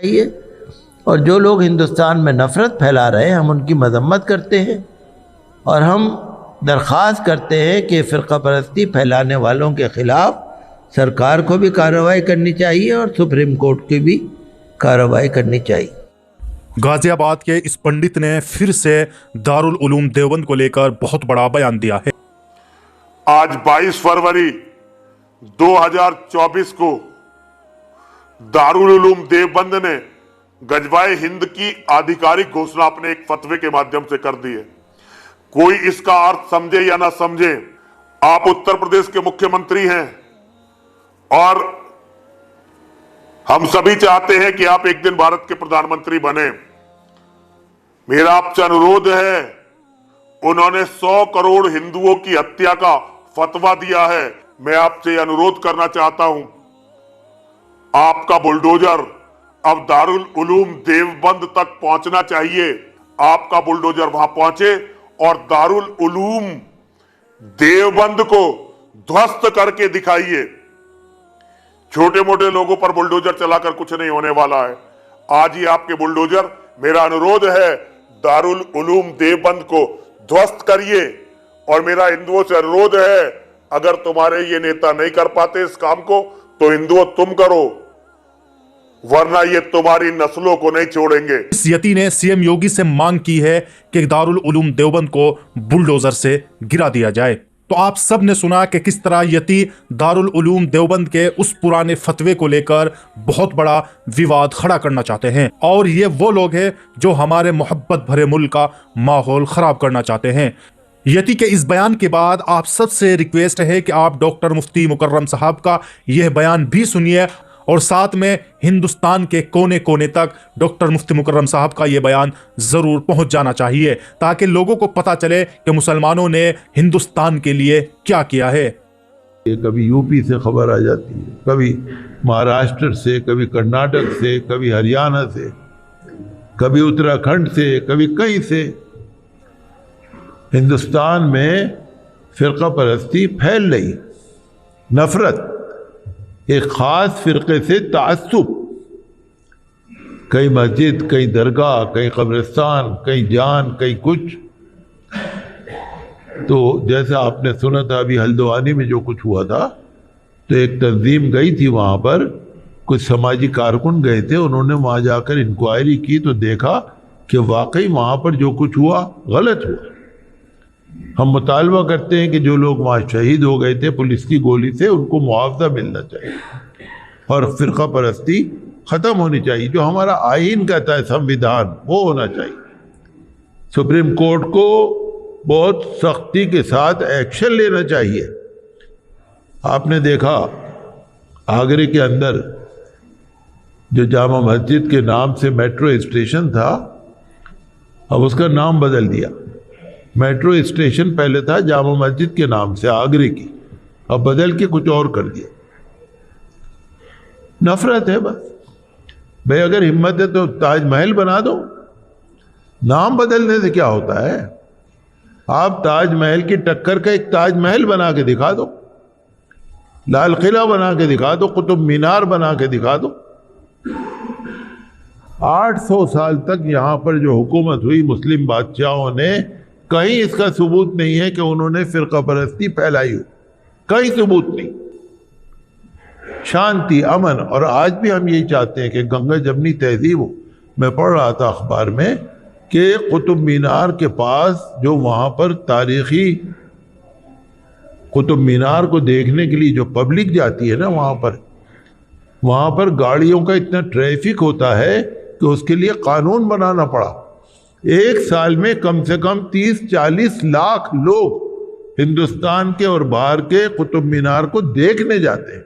चाहिए। और जो लोग हिंदुस्तान में नफ़रत फैला रहे हैं हम उनकी मजम्मत करते हैं और हम दरख्वास्त करते हैं कि फ़िरक़ा परस्ती फैलाने वालों के ख़िलाफ़ सरकार को भी कार्रवाई करनी चाहिए और सुप्रीम कोर्ट की भी कार्रवाई करनी चाहिए। गाजियाबाद के इस पंडित ने फिर से दारुल उलूम देवबंद को लेकर बहुत बड़ा बयान दिया है। आज 22 फरवरी 2024 को दारुल उलूम देवबंद ने गजवाए हिंद की आधिकारिक घोषणा अपने एक फतवे के माध्यम से कर दी है। कोई इसका अर्थ समझे या ना समझे, आप उत्तर प्रदेश के मुख्यमंत्री हैं और हम सभी चाहते हैं कि आप एक दिन भारत के प्रधानमंत्री बने। मेरा आपसे अनुरोध है, उन्होंने 100 करोड़ हिंदुओं की हत्या का फतवा दिया है। मैं आपसे अनुरोध करना चाहता हूं, आपका बुलडोजर अब दारुल उलूम देवबंद तक पहुंचना चाहिए। आपका बुलडोजर वहां पहुंचे और दारुल उलूम देवबंद को ध्वस्त करके दिखाइए। छोटे मोटे लोगों पर बुलडोजर चलाकर कुछ नहीं होने वाला है। आज ही आपके बुलडोजर, मेरा अनुरोध है, दारुल उलूम देवबंद को ध्वस्त करिए। और मेरा हिंदुओं से अनुरोध है, अगर तुम्हारे ये नेता नहीं कर पाते इस काम को तो हिंदुओं तुम करो, वरना ये तुम्हारी नस्लों को नहीं छोड़ेंगे। इस यति ने सीएम योगी से मांग की है कि दारुल उलूम देवबंद को बुलडोजर से गिरा दिया जाए। तो आप सब ने सुना कि किस तरह यति दारुल उलूम देवबंद के उस पुराने फतवे को लेकर बहुत बड़ा विवाद खड़ा करना चाहते हैं। और ये वो लोग हैं जो हमारे मोहब्बत भरे मुल्क का माहौल खराब करना चाहते हैं। यति के इस बयान के बाद आप सबसे रिक्वेस्ट है कि आप डॉक्टर मुफ्ती मुकर्रम साहब का यह बयान भी सुनिए और साथ में हिंदुस्तान के कोने कोने तक डॉक्टर मुफ्ती मुकर्रम साहब का यह बयान जरूर पहुंच जाना चाहिए, ताकि लोगों को पता चले कि मुसलमानों ने हिंदुस्तान के लिए क्या किया है। कभी यूपी से खबर आ जाती है, कभी महाराष्ट्र से, कभी कर्नाटक से, कभी हरियाणा से, कभी उत्तराखंड से, कभी कहीं से। हिंदुस्तान में फ़िरक़ा परस्ती फैल रही, नफ़रत, एक ख़ास फ़िरक़े से ताअस्सुब, कहीं मस्जिद, कहीं दरगाह, कहीं कब्रिस्तान, कहीं जान, कहीं कुछ। तो जैसे आपने सुना था अभी हल्द्वानी में जो कुछ हुआ था, तो एक तंजीम गई थी वहाँ पर, कुछ समाजी कारकुन गए थे, उन्होंने वहाँ जाकर इंक्वायरी की तो देखा कि वाकई वहाँ पर जो कुछ हुआ गलत हुआ। हम मुतालबा करते हैं कि जो लोग वहाँ शहीद हो गए थे पुलिस की गोली से, उनको मुआवजा मिलना चाहिए और फ़िरक़ा परस्ती ख़त्म होनी चाहिए। जो हमारा आईन कहता है, संविधान, वो होना चाहिए। सुप्रीम कोर्ट को बहुत सख्ती के साथ एक्शन लेना चाहिए। आपने देखा आगरे के अंदर जो जामा मस्जिद के नाम से मेट्रो स्टेशन था, अब उसका नाम बदल दिया। मेट्रो स्टेशन पहले था जामा मस्जिद के नाम से आगरे की, अब बदल के कुछ और कर दिया। नफरत है बस। भाई अगर हिम्मत है तो ताजमहल बना दो, नाम बदलने से क्या होता है। आप ताजमहल की टक्कर का एक ताजमहल बना के दिखा दो, लाल किला बना के दिखा दो, कुतुब मीनार बना के दिखा दो। 800 साल तक यहाँ पर जो हुकूमत हुई मुस्लिम बादशाहों ने, कहीं इसका सबूत नहीं है कि उन्होंने फ़िरक़ा परस्ती फैलाई हो, कहीं सबूत नहीं। शांति, अमन। और आज भी हम यही चाहते हैं कि गंगा जमनी तहजीब हो। मैं पढ़ रहा था अखबार में कि कुतुब मीनार के पास जो वहाँ पर तारीख़ी, कुतुब मीनार को देखने के लिए जो पब्लिक जाती है ना, वहाँ पर गाड़ियों का इतना ट्रैफिक होता है कि उसके लिए कानून बनाना पड़ा। एक साल में कम से कम 30-40 लाख लोग हिंदुस्तान के और बाहर के कुतुब मीनार को देखने जाते हैं।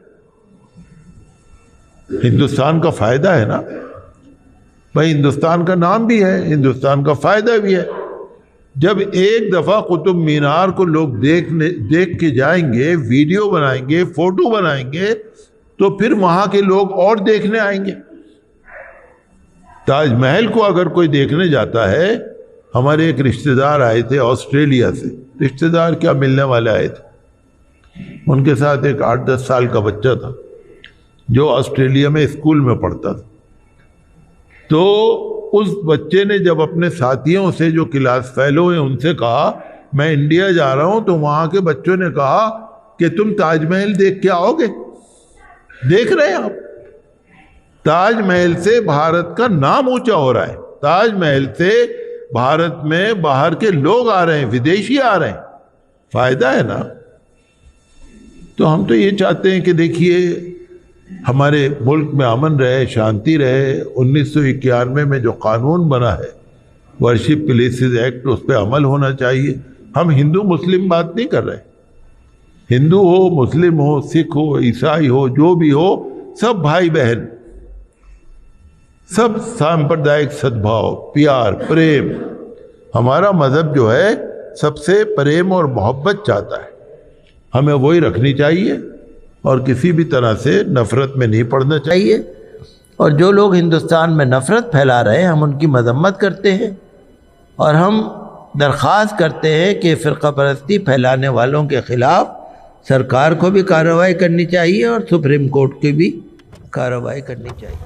हिंदुस्तान का फायदा है ना भाई, हिंदुस्तान का नाम भी है, हिंदुस्तान का फायदा भी है। जब एक दफ़ा कुतुब मीनार को लोग देख के जाएंगे, वीडियो बनाएंगे, फोटो बनाएंगे, तो फिर वहाँ के लोग और देखने आएंगे। ताजमहल को अगर कोई देखने जाता है, हमारे एक रिश्तेदार आए थे ऑस्ट्रेलिया से, रिश्तेदार क्या मिलने वाले आए थे, उनके साथ एक 8-10 साल का बच्चा था जो ऑस्ट्रेलिया में स्कूल में पढ़ता था। तो उस बच्चे ने जब अपने साथियों से जो क्लास फेलो हैं उनसे कहा मैं इंडिया जा रहा हूं, तो वहां के बच्चों ने कहा कि तुम ताजमहल देख के आओगे। देख रहे हैं आप, ताजमहल से भारत का नाम ऊंचा हो रहा है, ताजमहल से भारत में बाहर के लोग आ रहे हैं, विदेशी आ रहे हैं, फायदा है ना। तो हम तो ये चाहते हैं कि देखिए हमारे मुल्क में अमन रहे, शांति रहे। 1991 में जो कानून बना है वर्शिप प्लेसेस एक्ट, उस पर अमल होना चाहिए। हम हिंदू मुस्लिम बात नहीं कर रहे, हिंदू हो, मुस्लिम हो, सिख हो, ईसाई हो, जो भी हो, सब भाई बहन, सब सांप्रदायिक सद्भाव, प्यार, प्रेम। हमारा मज़हब जो है सबसे प्रेम और मोहब्बत चाहता है, हमें वही रखनी चाहिए और किसी भी तरह से नफ़रत में नहीं पड़ना चाहिए। और जो लोग हिंदुस्तान में नफ़रत फैला रहे हैं हम उनकी मजम्मत करते हैं और हम दरख्वास्त करते हैं कि फ़िरक़ा परस्ती फैलाने वालों के ख़िलाफ़ सरकार को भी कार्रवाई करनी चाहिए और सुप्रीम कोर्ट की भी कार्रवाई करनी चाहिए।